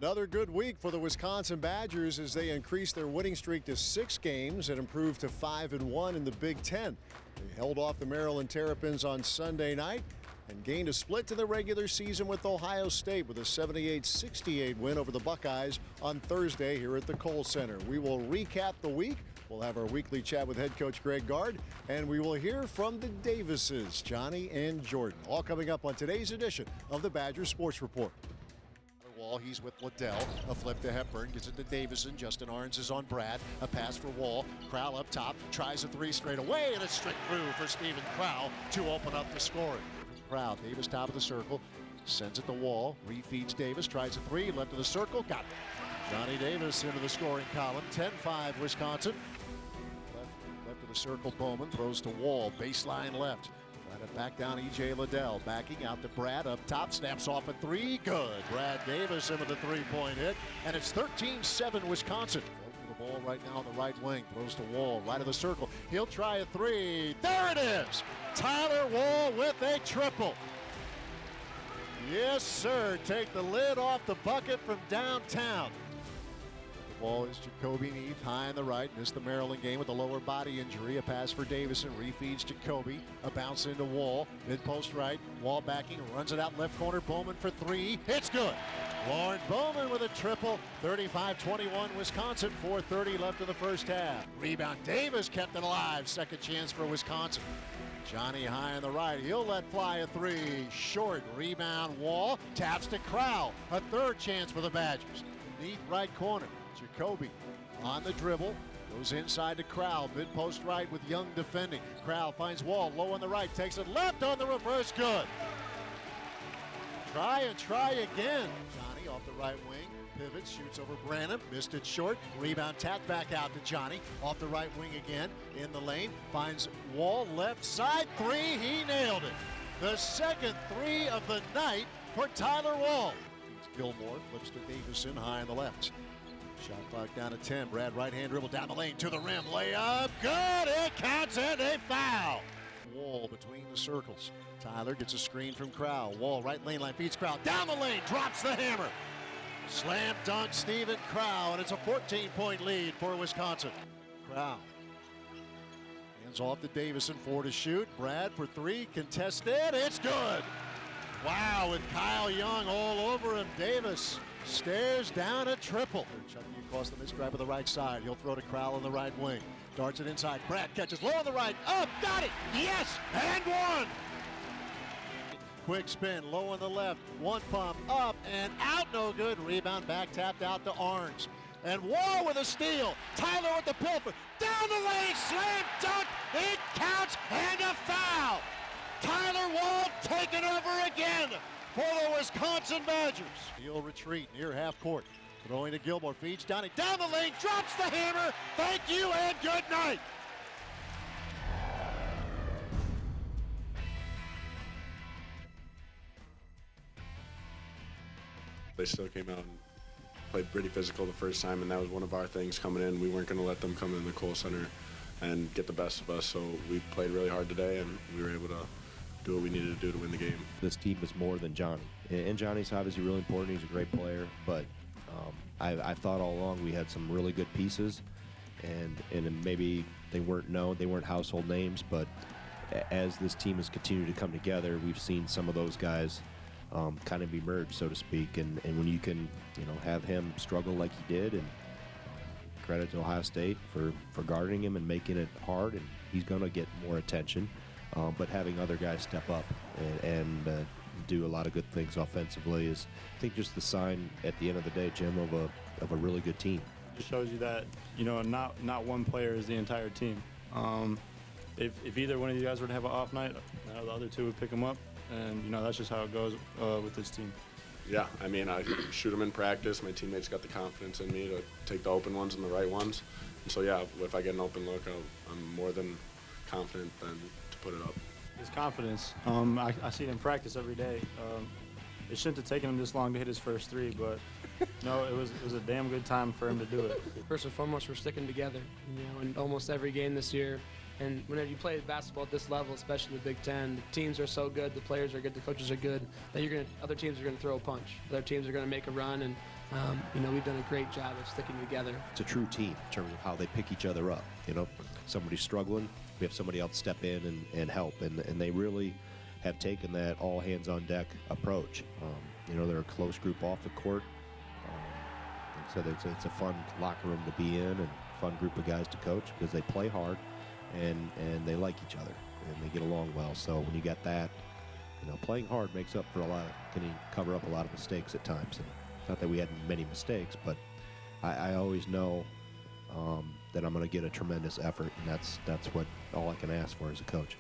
Another good week for the Wisconsin Badgers as they increased their winning streak to 6 games and improved to 5-1 in the Big Ten. They held off the Maryland Terrapins on Sunday night and gained a split to the regular season with Ohio State with a 78-68 win over the Buckeyes on Thursday here at the Kohl Center. We will recap the week. We'll have our weekly chat with head coach Gard, and we will hear from the Davises, Johnny and Jordan, all coming up on today's edition of the Badgers Sports Report. Wall, he's with Liddell. A flip to Hepburn, gets it to Davison. Justin Arns is on Brad. A pass for Wall. Crowell up top, tries a three straight away, and it's straight through for Stephen Crowell to open up the scoring. Crowell, Davis top of the circle, sends it to Wall, refeeds Davis, tries a three, left of the circle, got it. Johnny Davis into the scoring column, 10-5 Wisconsin. Left of the circle, Bowman throws to Wall, baseline left. Trying to back down E.J. Liddell, backing out to Brad up top, snaps off a three, good. Brad Davis in with a three-point hit, and it's 13-7 Wisconsin. The ball right now on the right wing, throws to Wall, right of the circle. He'll try a three, there it is! Tyler Wall with a triple. Yes, sir, take the lid off the bucket from downtown. The ball is Jacoby Neath high on the right. Missed the Maryland game with a lower body injury. A pass for Davison, refeeds Jacoby. A bounce into Wall, mid-post right. Wall backing, runs it out left corner. Bowman for three. It's good. Lauren Bowman with a triple. 35-21 Wisconsin. 4:30 left in the first half. Rebound. Davis kept it alive. Second chance for Wisconsin. Johnny high on the right. He'll let fly a three. Short rebound. Wall taps to Crowell. A third chance for the Badgers. Neath right corner. Jacoby on the dribble, goes inside to Crowell, mid-post right with Young defending. Crowell finds Wall, low on the right, takes it left on the reverse, good. Try and try again. Johnny off the right wing, pivots, shoots over Branham, missed it short. Rebound tapped back out to Johnny, off the right wing again, in the lane, finds Wall, left side, three, he nailed it. The second three of the night for Tyler Wall. Gilmore flips to Davison, high on the left. Shot clock down to 10. Brad right-hand dribble down the lane to the rim. Layup. Good. It counts and a foul. Wall between the circles. Tyler gets a screen from Crowell. Wall right lane line feeds Crowell. Down the lane. Drops the hammer. Slam dunk Stephen Crowell. And it's a 14-point lead for Wisconsin. Crowell. Hands off to Davison. 4 to shoot. Brad for three. Contested. It's good. Wow, with Kyle Young all over him. Davis stares down a triple. Chucking across the mid-stripe of the right side. He'll throw to Crowell on the right wing. Darts it inside. Brad catches low on the right. Up, got it! Yes! And one! Quick spin, low on the left. One pump, up and out. No good. Rebound back tapped out to Arns. And Wall with a steal. Tyler with the pilfer. Down the lane, slam dunk. It counts and a foul. Tyler Wall taking over again for the Wisconsin Badgers. He'll retreat near half court. Throwing to Gilmore, feeds Downey. Down the lane, drops the hammer. Thank you and good night. They still came out and played pretty physical the first time, and that was one of our things coming in. We weren't going to let them come in the Kohl Center and get the best of us, so we played really hard today, and we were able to do what we needed to do to win the game. This team is more than Johnny, and Johnny's obviously really important. He's a great player, but I thought all along we had some really good pieces, and maybe they weren't known, they weren't household names, but as this team has continued to come together, we've seen some of those guys kind of emerge, so to speak, and when you can have him struggle like he did, and credit to Ohio State for guarding him and making it hard, and he's going to get more attention. But having other guys step up and do a lot of good things offensively is, I think, just the sign at the end of the day, Jim, of a really good team. It just shows you that not one player is the entire team. If either one of you guys were to have an off night, the other two would pick them up, and that's just how it goes with this team. Yeah, I mean, I shoot them in practice. My teammates got the confidence in me to take the open ones and the right ones. And so, yeah, if I get an open look, I'm more than confident then to put it up. His confidence. I see it in practice every day. It shouldn't have taken him this long to hit his first three, but no, it was a damn good time for him to do it. First and foremost, we're sticking together, in almost every game this year. And whenever you play basketball at this level, especially the Big Ten, the teams are so good, the players are good, the coaches are good, that other teams are going to throw a punch. Other teams are going to make a run, and we've done a great job of sticking together. It's a true team in terms of how they pick each other up. Somebody's struggling, we have somebody else step in and help, and they really have taken that all hands on deck approach. They're a close group off the court. So it's a fun locker room to be in and fun group of guys to coach because they play hard and they like each other and they get along well. So when you got that, playing hard makes up for can cover up a lot of mistakes at times. And not that we had many mistakes, but I always know that I'm going to get a tremendous effort, and that's what all I can ask for as a coach.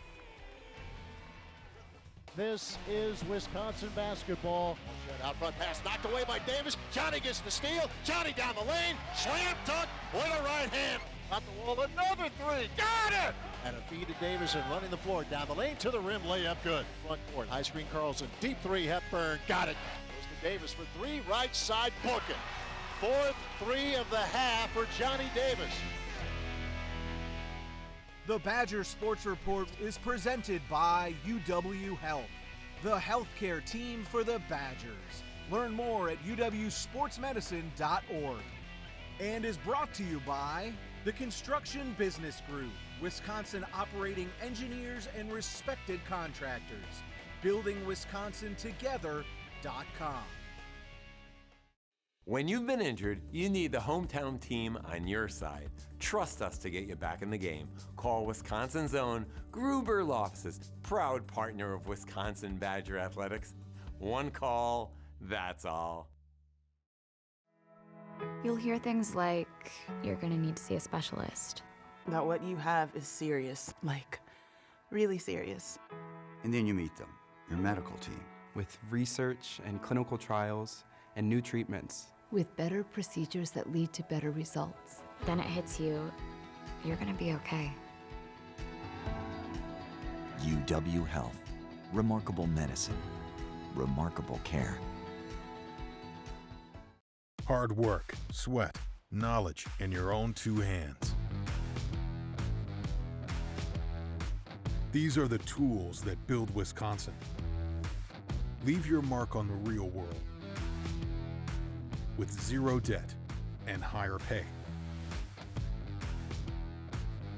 This is Wisconsin basketball. Out front pass knocked away by Davis. Johnny gets the steal. Johnny down the lane. Slam dunk with a right hand. Got the wall. Another three. Got it! And a feed to Davison running the floor. Down the lane to the rim. Layup good. Front court. High screen Carlson. Deep three. Hepburn. Got it. Goes to Davis for three. Right side. Book it. Fourth three of the half for Johnny Davis. The Badger Sports Report is presented by UW Health, the healthcare team for the Badgers. Learn more at uwsportsmedicine.org. And is brought to you by the Construction Business Group, Wisconsin operating engineers and respected contractors. BuildingWisconsinTogether.com. When you've been injured, you need the hometown team on your side. Trust us to get you back in the game. Call Wisconsin's own Gruber Law Offices, proud partner of Wisconsin Badger Athletics. One call, that's all. You'll hear things like, you're gonna need to see a specialist. That what you have is serious, like really serious. And then you meet them, your medical team. With research and clinical trials and new treatments. With better procedures that lead to better results. Then it hits you, you're gonna be okay. UW Health. Remarkable medicine. Remarkable care. Hard work, sweat, knowledge in your own two hands. These are the tools that build Wisconsin. Leave your mark on the real world with zero debt and higher pay.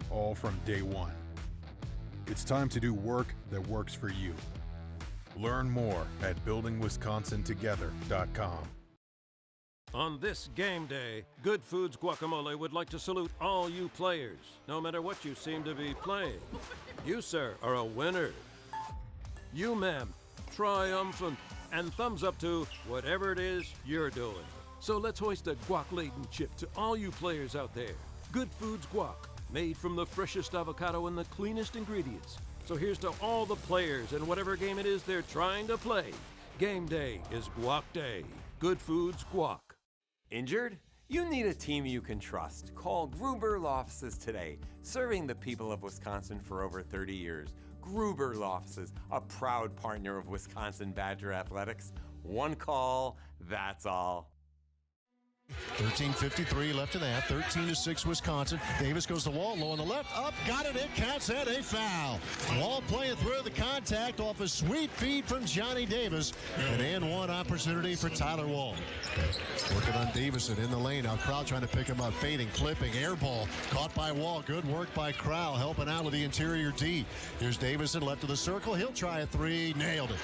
All from day one. It's time to do work that works for you. Learn more at buildingwisconsintogether.com. On this game day, Good Foods Guacamole would like to salute all you players, no matter what you seem to be playing. You, sir, are a winner. You, ma'am, triumphant, and thumbs up to whatever it is you're doing. So let's hoist a guac-laden chip to all you players out there. Good Foods Guac, made from the freshest avocado and the cleanest ingredients. So here's to all the players and whatever game it is they're trying to play. Game day is Guac Day. Good Foods Guac. Injured? You need a team you can trust. Call Gruber Law Offices today, serving the people of Wisconsin for over 30 years. Gruber Law Offices, a proud partner of Wisconsin Badger Athletics. One call, that's all. 13:53 left in the half. 13-6 Wisconsin. Davis goes to Wall, low on the left, up, got it, it counts, and a foul. Wall playing through the contact off a sweet feed from Johnny Davis. An and one opportunity for Tyler Wall. Working on Davison in the lane. Now Crowell trying to pick him up, fading, clipping, air ball. Caught by Wall. Good work by Crowell, helping out with the interior D. Here's Davison left of the circle. He'll try a three. Nailed it.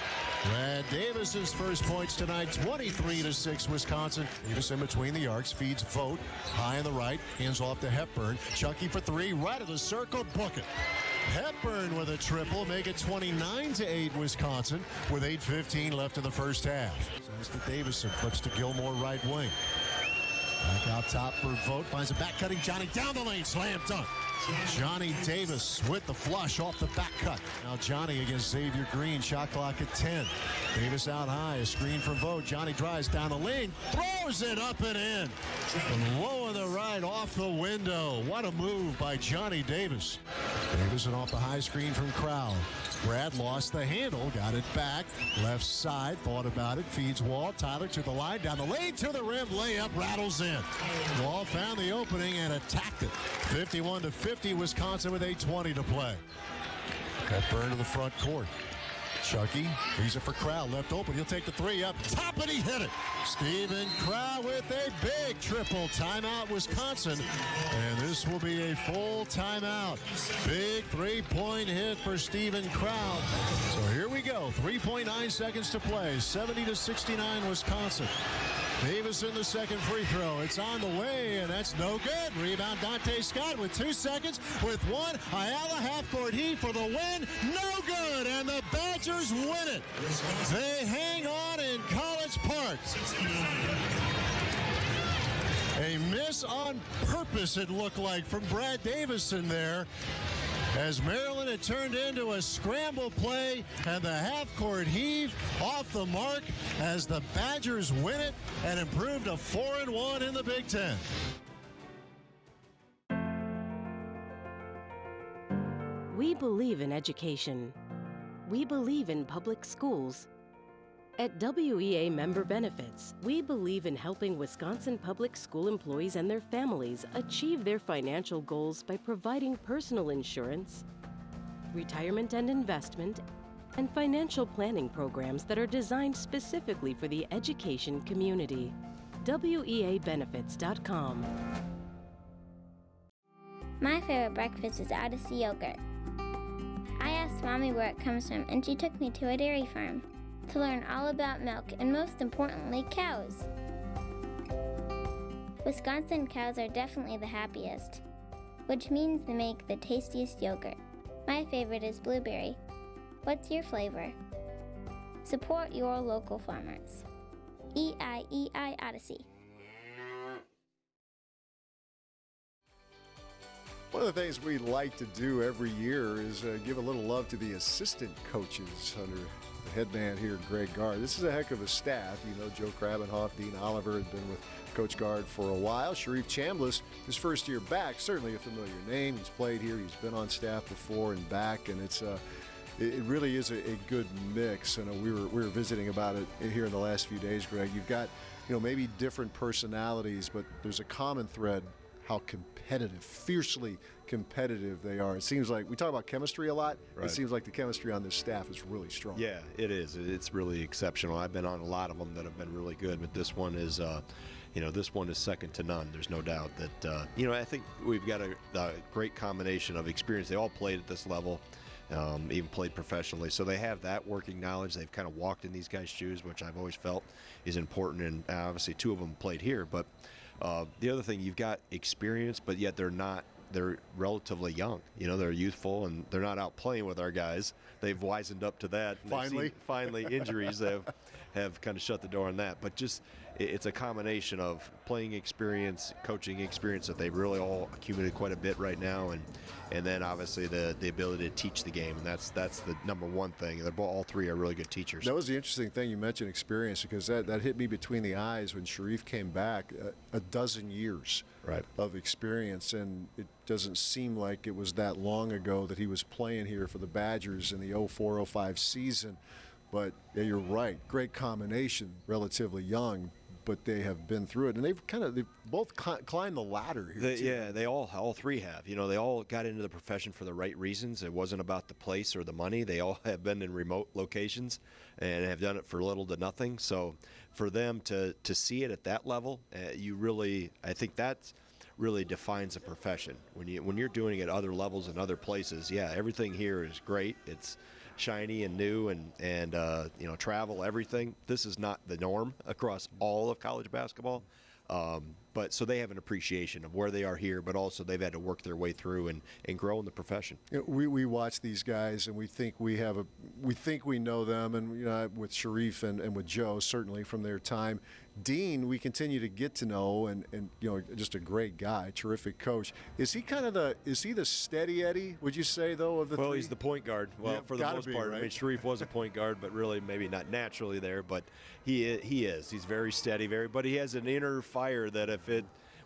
Brad Davis's first points tonight. 23-6 Wisconsin. Davison between the arcs, feeds Vogt, high on the right, hands off to Hepburn. Chucky for three, right of the circle, book it. Hepburn with a triple, make it 29-8 Wisconsin with 8:15 left in the first half. Sends to Davison, flips to Gilmore right wing. Back out top for Vogt, finds a back cutting Johnny down the lane, slam dunk. Johnny Davis with the flush off the back cut. Now Johnny against Xavier Green, shot clock at 10. Davis out high, a screen from Vogt. Johnny drives down the lane, throws it up and in. And low on the right, off the window. What a move by Johnny Davis. Davison off the high screen from Crowell. Brad lost the handle, got it back. Left side, thought about it, feeds Wall. Tyler to the line, down the lane, to the rim, layup, rattles in. Wall found the opening and attacked it. 51-50, Wisconsin with 8:20 to play. Hepburn to the front court. Chucky, he's it for Crow, left open. He'll take the three up top, and he hit it. Stephen Crow with a big triple timeout, Wisconsin. And this will be a full timeout. Big three-point hit for Stephen Crow. So here we go. 3.9 seconds to play. 70-69 Wisconsin. Davis in the second free throw. It's on the way, and that's no good. Rebound Dante Scott with 2 seconds. With one, Ayala half-court heat for the win. No good, and the Badgers win it. They hang on in College Park. A miss on purpose, it looked like, from Brad Davison there, as Maryland had turned into a scramble play, and the half-court heave off the mark as the Badgers win it and improve to 4-1 in the Big Ten. We believe in education. We believe in public schools. At WEA Member Benefits, we believe in helping Wisconsin public school employees and their families achieve their financial goals by providing personal insurance, retirement and investment, and financial planning programs that are designed specifically for the education community. WEAbenefits.com. My favorite breakfast is Odyssey yogurt. I asked Mommy where it comes from, and she took me to a dairy farm to learn all about milk and, most importantly, cows. Wisconsin cows are definitely the happiest, which means they make the tastiest yogurt. My favorite is blueberry. What's your flavor? Support your local farmers. EIEI Odyssey. One of the things we like to do every year is give a little love to the assistant coaches under the head man here, Greg Gard. This is a heck of a staff. You know, Joe Krabenhoff, Dean Oliver had been with Coach Gard for a while. Sharif Chambliss, his first year back, certainly a familiar name. He's played here. He's been on staff before and back, and it really is a good mix. And we were visiting about it here in the last few days, Greg. You've got, maybe different personalities, but there's a common thread: how competitive, fiercely competitive they are. It seems like we talk about chemistry a lot. Right. It seems like the chemistry on this staff is really strong. Yeah, it is. It's really exceptional. I've been on a lot of them that have been really good, but this one is, this one is second to none. There's no doubt that, I think we've got a great combination of experience. They all played at this level, even played professionally. So they have that working knowledge. They've kind of walked in these guys' shoes, which I've always felt is important. And obviously 2 of them played here. But the other thing, you've got experience, but yet they're relatively young. They're youthful, and they're not out playing with our guys. They've wisened up to that. Finally, injuries have kind of shut the door on that. But just it's a combination of playing experience, coaching experience that they've really all accumulated quite a bit right now, and then obviously the ability to teach the game, and that's the number one thing. All 3 are really good teachers. That was the interesting thing you mentioned, experience, because that hit me between the eyes when Sharif came back. A dozen years of experience, and it doesn't seem like it was that long ago that he was playing here for the Badgers in the 04-05 season. But yeah, you're right, great combination, relatively young, but they have been through it, and they've both climbed the ladder here. They all 3 have. They all got into the profession for the right reasons. It wasn't about the place or the money. They all have been in remote locations and have done it for little to nothing. So for them to see it at that level, I think that's really defines a profession. When you're doing it at other levels and other places, everything here is great. It's shiny and new, and travel, everything. This is not the norm across all of college basketball. But so they have an appreciation of where they are here, but also they've had to work their way through and grow in the profession. We watch these guys and we think we know them, and with Sharif and with Joe, certainly from their time. Dean, we continue to get to know, and just a great guy, terrific coach. Is he the steady Eddie, would you say, though, of the 3? He's the point guard. Well, for the most part, right? I mean, Sharif was a point guard, but really maybe not naturally there, but he is. He's very steady, but he has an inner fire that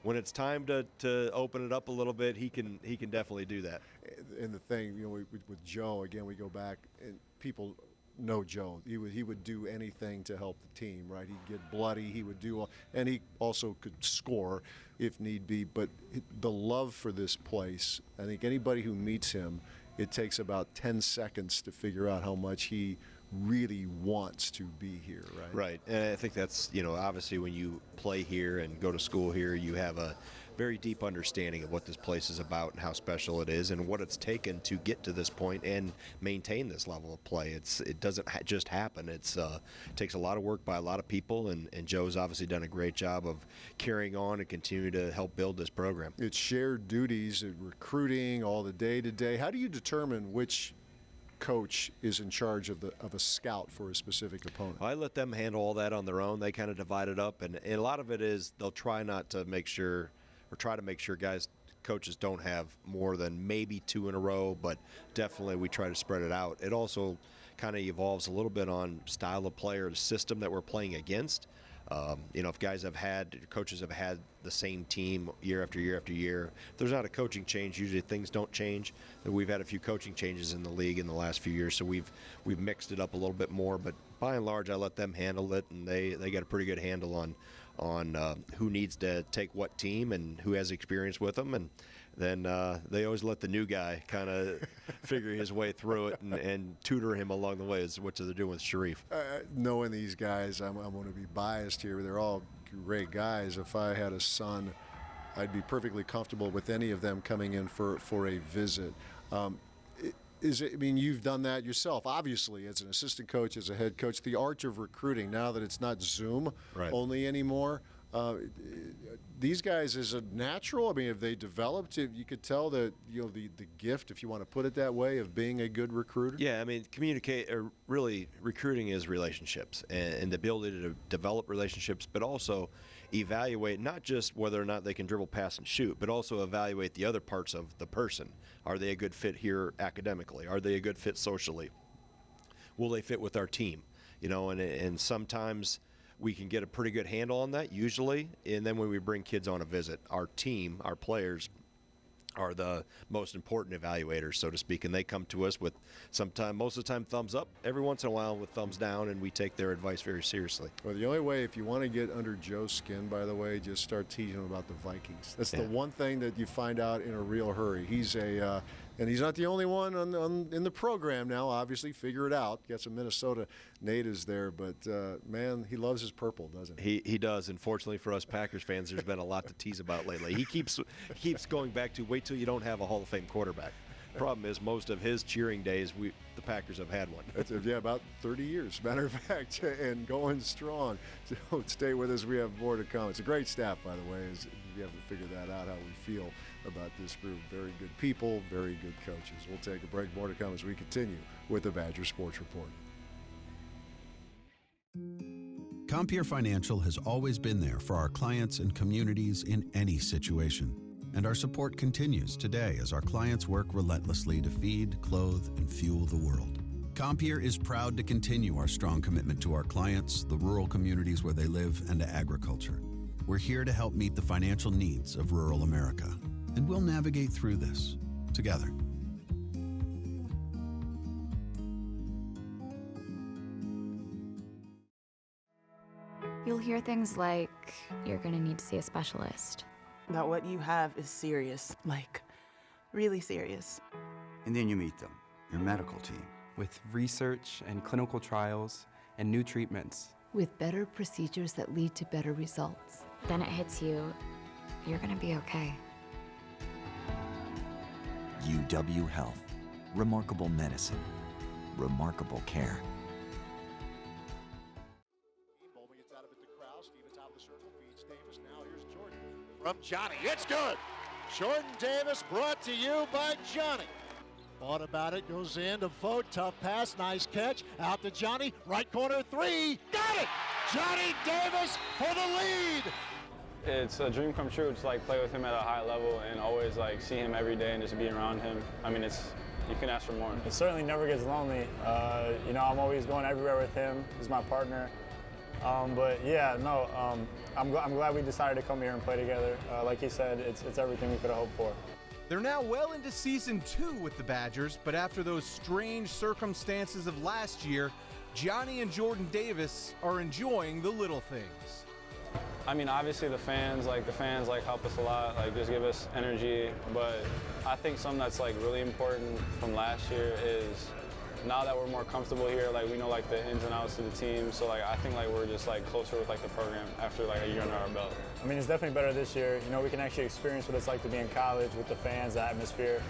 when it's time to open it up a little bit, he can definitely do that. And the thing, with Joe, again, we go back, and people know Joe. He would do anything to help the team, right? He'd get bloody. He would do, and he also could score if need be. But the love for this place, I think anybody who meets him, it takes about 10 seconds to figure out how much he really wants to be here, right? Right, and I think that's, obviously when you play here and go to school here, you have a very deep understanding of what this place is about and how special it is and what it's taken to get to this point and maintain this level of play. It doesn't just happen. It takes a lot of work by a lot of people, and Joe's obviously done a great job of carrying on and continue to help build this program. It's shared duties, recruiting, all the day-to-day. How do you determine which coach is in charge of a scout for a specific opponent? I let them handle all that on their own. They kind of divide it up, and a lot of it is they'll try to make sure coaches don't have more than maybe 2 in a row, but definitely we try to spread it out. It also kind of evolves a little bit on style of play or the system that we're playing against. If coaches have had the same team year after year after year, if there's not a coaching change, usually things don't change. We've had a few coaching changes in the league in the last few years, so we've mixed it up a little bit more. But by and large, I let them handle it, and they got a pretty good handle on who needs to take what team and who has experience with them. And then they always let the new guy kind of figure his way through it and tutor him along the way, is what they're doing with Sharif. Knowing these guys, I'm going to be biased here. They're all great guys. If I had a son, I'd be perfectly comfortable with any of them coming in for a visit. You've done that yourself, obviously, as an assistant coach, as a head coach. The art of recruiting, now that it's not Zoom only anymore, these guys, is it natural? Have they developed? You could tell that the gift, if you want to put it that way, of being a good recruiter. Yeah, really recruiting is relationships and the ability to develop relationships, but also evaluate not just whether or not they can dribble, pass, and shoot, but also evaluate the other parts of the person. Are they a good fit here academically? Are they a good fit socially? Will they fit with our team? And sometimes we can get a pretty good handle on that, usually. And then when we bring kids on a visit, our team, our players, are the most important evaluators, so to speak, and they come to us with most of the time thumbs up, every once in a while with thumbs down, and we take their advice very seriously. Well, the only way, if you want to get under Joe's skin, by the way, just start teaching him about the Vikings. That's the one thing that you find out in a real hurry. He's and he's not the only one in the program now, obviously. Figure it out. Got some Minnesota natives there, but man, he loves his purple, doesn't he? He does. And fortunately for us Packers fans, there's been a lot to tease about lately. He keeps going back to wait till you don't have a Hall of Fame quarterback. Problem is, most of his cheering days, the Packers have had one. About 30 years, matter of fact, and going strong. So stay with us. We have more to come. It's a great staff, by the way. We haven't figured that out, how we feel about this group. Very good people, very good coaches. We'll take a break. More to come as we continue with the Badger Sports Report. Compeer Financial has always been there for our clients and communities in any situation. And our support continues today as our clients work relentlessly to feed, clothe, and fuel the world. Compeer is proud to continue our strong commitment to our clients, the rural communities where they live, and to agriculture. We're here to help meet the financial needs of rural America, and we'll navigate through this together. You'll hear things like, you're gonna need to see a specialist. That what you have is serious, like really serious. And then you meet them, your medical team. With research and clinical trials and new treatments. With better procedures that lead to better results. Then it hits you, you're gonna be okay. UW Health. Remarkable medicine. Remarkable care. Bowman gets out of it to Krause. Stevens out of the circle. Feeds Davis. Now here's Jordan. From Johnny. It's good. Jordan Davis brought to you by Johnny. Thought about it. Goes in to Vogt. Tough pass. Nice catch. Out to Johnny. Right corner three. Got it. Johnny Davis for the lead. It's a dream come true to play with him at a high level and always see him every day and just be around him. You can ask for more. It certainly never gets lonely. I'm always going everywhere with him. He's my partner. I'm glad we decided to come here and play together. Like he said, it's everything we could have hoped for. They're now well into season 2 with the Badgers, but after those strange circumstances of last year, Johnny and Jordan Davis are enjoying the little things. Obviously the fans help us a lot, just give us energy. But I think something that's really important from last year is now that we're more comfortable here, like we know like the ins and outs of the team. So like I think like we're just like closer with like the program after like a year under our belt. I mean, it's definitely better this year. You know, we can actually experience what it's like to be in college with the fans, the atmosphere.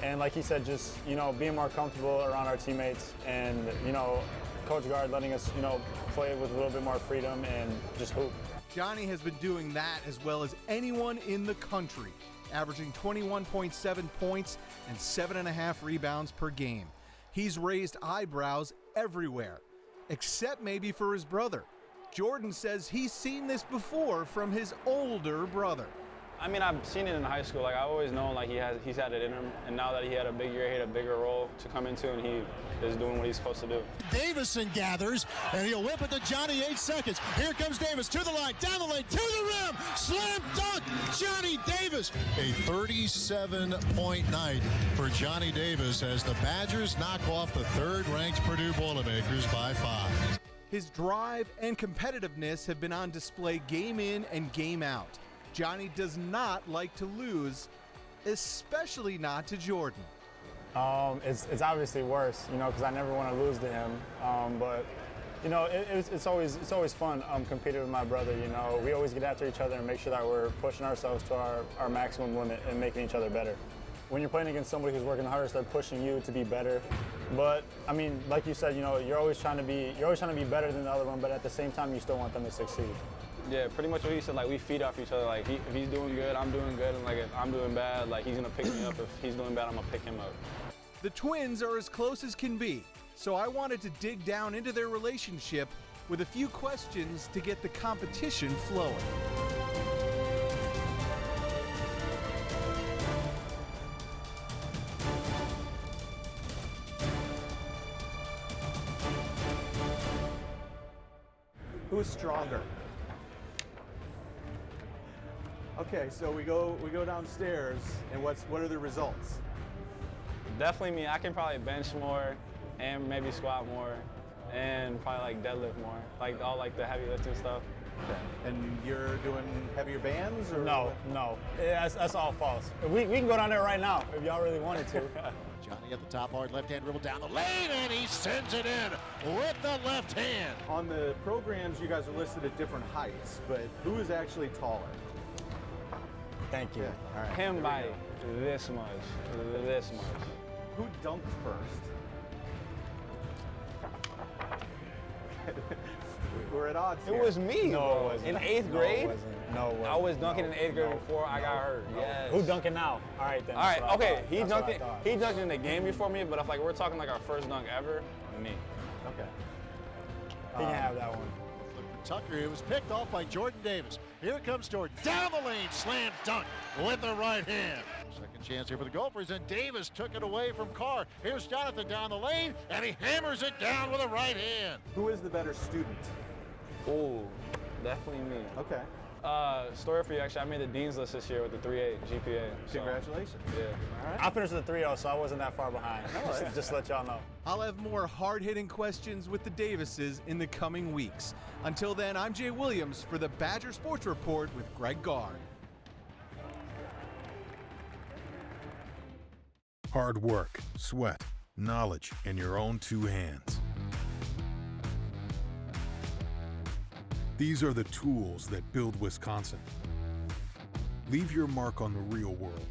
And like he said, just, you know, being more comfortable around our teammates and, you know, Coach Gard letting us, you know, play with a little bit more freedom and just hoop. Johnny has been doing that as well as anyone in the country, averaging 21.7 points and 7.5 rebounds per game. He's raised eyebrows everywhere, except maybe for his brother. Jordan says he's seen this before from his older brother. I mean, I've seen it in high school. Like, I always known like he's had it in him, and now that he had a big year, he had a bigger role to come into, and he is doing what he's supposed to do. Davison gathers, and he'll whip it to Johnny, 8 seconds. Here comes Davis to the line, down the lane, to the rim, slam dunk, Johnny Davis. A 37-point night for Johnny Davis as the Badgers knock off the third-ranked Purdue Boilermakers by 5. His drive and competitiveness have been on display game in and game out. Johnny does not like to lose, especially not to Jordan. It's obviously worse, you know, because I never want to lose to him. But you know, it's always fun competing with my brother. You know, we always get after each other and make sure that we're pushing ourselves to our maximum limit and making each other better. When you're playing against somebody who's working the hardest, they're pushing you to be better. But I mean, like you said, you know, you're always trying to be better than the other one, but at the same time, you still want them to succeed. Yeah, pretty much what he said, like we feed off each other. Like if he's doing good, I'm doing good, and like if I'm doing bad, like he's gonna pick me up. If he's doing bad, I'm gonna pick him up. The twins are as close as can be, so I wanted to dig down into their relationship with a few questions to get the competition flowing. Who's stronger? Okay, so we go downstairs, and what are the results? Definitely me. I can probably bench more, and maybe squat more, and probably like deadlift more, like all like the heavy lifting stuff. Okay. And you're doing heavier bands, or no? Yeah, that's all false. We can go down there right now if y'all really wanted to. Johnny at the top, hard left-hand dribble down the lane, and he sends it in with the left hand. On the programs, you guys are listed at different heights, but who is actually taller? Thank you. Yeah. All right. Him by this much. Who dunked first? We're at odds here. It was me, No, bro. it wasn't. In 8th grade? No, it wasn't. I was dunking in 8th grade before I got hurt. Yes. Who dunking now? All right, then. All right, okay. He That's what I dunked thought. He dunked in the game before me, but if like we're talking like our first dunk ever, me. Okay. He can have that one. Tucker, it was picked off by Jordan Davis. Here comes Jordan, down the lane, slam dunk with the right hand. Second chance here for the Gophers, and Davis took it away from Carr. Here's Jonathan down the lane, and he hammers it down with a right hand. Who is the better student? Oh, definitely me. Okay. Story for you, actually, I made the Dean's List this year with the 3.8 GPA. So, Congratulations. yeah. All right. I finished with a 3.0, so I wasn't that far behind. Just to let y'all know. I'll have more hard-hitting questions with the Davises in the coming weeks. Until then, I'm Jay Williams for the Badger Sports Report with Greg Gard. Hard work, sweat, knowledge in your own 2 hands. These are the tools that build Wisconsin. Leave your mark on the real world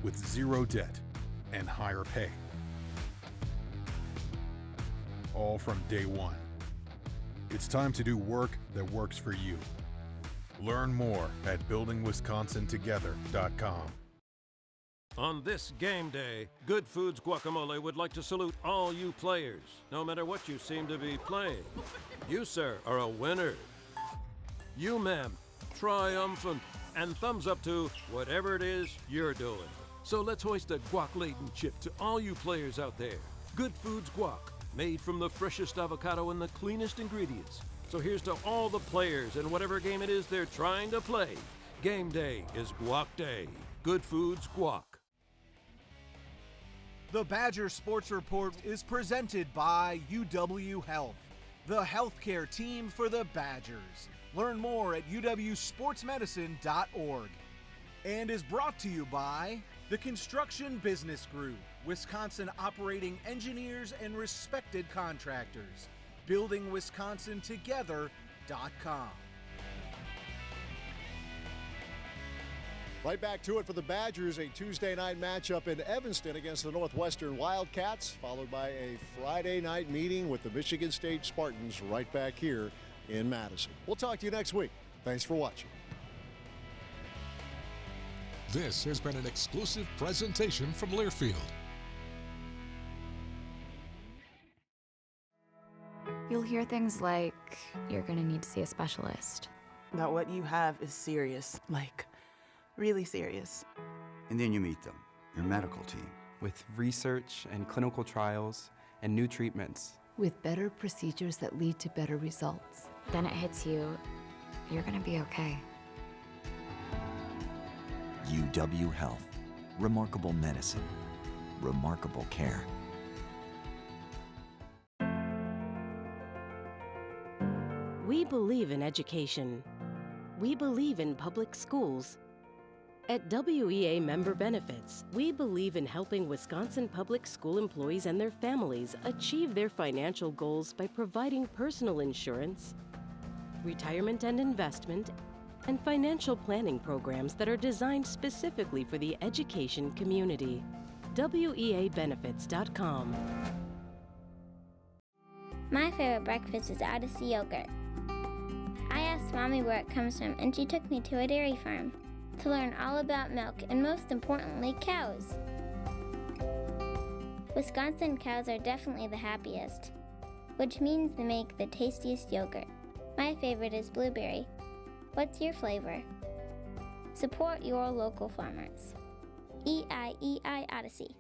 with 0 debt and higher pay. All from day 1. It's time to do work that works for you. Learn more at buildingwisconsintogether.com. On this game day, Good Foods Guacamole would like to salute all you players, no matter what you seem to be playing. You, sir, are a winner. You, ma'am, triumphant, and thumbs up to whatever it is you're doing. So let's hoist a guac-laden chip to all you players out there. Good Foods Guac, made from the freshest avocado and the cleanest ingredients. So here's to all the players and whatever game it is they're trying to play. Game day is Guac Day. Good Foods Guac. The Badger Sports Report is presented by UW Health, the healthcare team for the Badgers. Learn more at uwsportsmedicine.org. And is brought to you by The Construction Business Group, Wisconsin operating engineers and respected contractors. BuildingWisconsinTogether.com. Right back to it for the Badgers, a Tuesday night matchup in Evanston against the Northwestern Wildcats, followed by a Friday night meeting with the Michigan State Spartans right back here in Madison. We'll talk to you next week. Thanks for watching. This has been an exclusive presentation from Learfield. You'll hear things like, you're gonna need to see a specialist. That what you have is serious, like really serious. And then you meet them, your medical team. With research and clinical trials and new treatments. With better procedures that lead to better results. Then it hits you, you're gonna be okay. UW Health. Remarkable medicine. Remarkable care. We believe in education. We believe in public schools. At WEA Member Benefits, we believe in helping Wisconsin public school employees and their families achieve their financial goals by providing personal insurance, retirement and investment, and financial planning programs that are designed specifically for the education community. WEABenefits.com. My favorite breakfast is Odyssey yogurt. I asked Mommy where it comes from, and she took me to a dairy farm to learn all about milk and, most importantly, cows. Wisconsin cows are definitely the happiest, which means they make the tastiest yogurt. My favorite is blueberry. What's your flavor? Support your local farmers. EIEI Odyssey.